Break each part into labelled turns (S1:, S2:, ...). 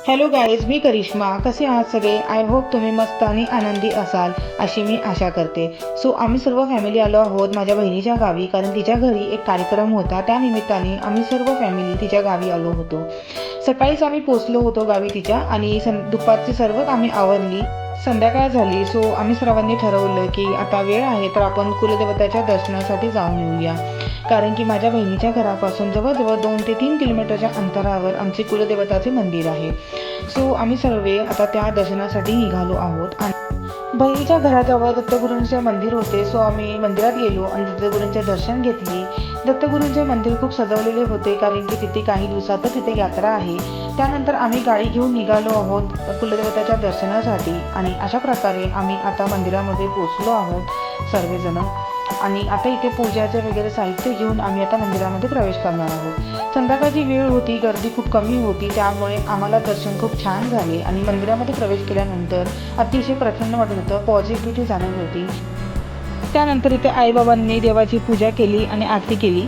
S1: Hello guys, मी करिश्मा. कसे आहात सगळे? आय होप तुम्ही मस्त आणि आनंदी असाल अशी मी आशा करते. सो आम्ही सर्व फॅमिली आलो आहोत माझ्या बहिणीच्या गावी, कारण तिच्या घरी एक कार्यक्रम होता. त्यानिमित्ताने आम्ही सर्व फॅमिली तिच्या गावी आलो होतो. सकाळीच आम्ही पोचलो होतो गावी तिच्या, आणि दुपारची सर्व कामे आवरली. संध्याकाळ झाली. सो आम्ही सर्वांनी ठरवलं की आता वेळ आहे तर आपण कुलदेवताच्या दर्शनासाठी जाऊन येऊया, कारण की माझ्या बहिणीच्या घरापासून जवळजवळ 2 ते 3 किलोमीटरच्या अंतरावर आमचे कुलदेवताचे मंदिर आहे. सो आम्ही सर्व आता त्या दर्शनासाठी निघालो आहोत. आणि बहिणीच्या घराजवळ दत्तगुरूंचे मंदिर होते. सो आम्ही मंदिरात गेलो आणि दत्तगुरूंचे दर्शन घेतले. दत्तगुरूंचे मंदिर खूप सजवलेले होते, कारण की तिथे काही दिवसातच तिथे यात्रा आहे. त्यानंतर आम्ही गाडी घेऊन निघालो आहोत कुलदेवताच्या दर्शनासाठी. आणि अशा प्रकारे आम्ही आता मंदिरामध्ये पोचलो आहोत सर्वजण. आणि आता इथे पूजाचे वगैरे साहित्य घेऊन आम्ही आता मंदिरामध्ये प्रवेश करणार आहोत. संध्याकाळची वेळ होती, गर्दी खूप कमी होती, त्यामुळे आम्हाला दर्शन खूप छान झाले. आणि मंदिरामध्ये प्रवेश केल्यानंतर अतिशय प्रसन्न वाटत होतं, पॉझिटिव्हिटी जाणवत होती. त्यानंतर इथे आईबाबांनी देवाची पूजा केली आणि आरती केली.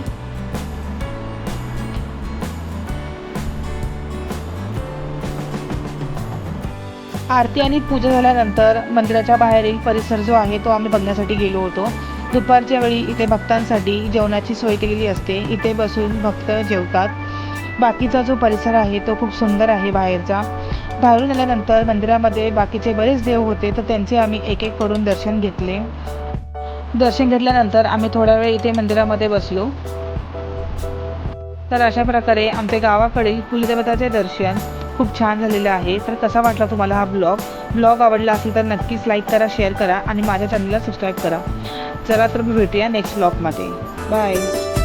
S1: आरती आणि पूजा झाल्यानंतर मंदिराच्या बाहेरील परिसर जो आहे तो आम्ही बघण्यासाठी गेलो होतो. दुपारच्या वेळी इथे भक्तांसाठी जेवणाची सोय केलेली असते. इथे बसून भक्त जेवतात. बाकीचा जो परिसर आहे तो खूप सुंदर आहे बाहेरचा. बाहेरून आल्यानंतर मंदिरामध्ये बाकीचे बरेच देव होते, तर त्यांचे आम्ही एक एक करून दर्शन घेतले. दर्शन घेतल्यानंतर आम्ही थोडा वेळ इथे मंदिरामध्ये बसलो. तर अशा प्रकारे आमच्या गावाकडील कुलदेवताचे दर्शन खूप छान झालेलं आहे. तर कसा वाटला तुम्हाला हा ब्लॉग आवडला असेल तर नक्कीच लाईक करा, शेअर करा आणि माझ्या चॅनलला सबस्क्राईब करा. चला तर भेटूया नेक्स्ट ब्लॉगमध्ये. बाय.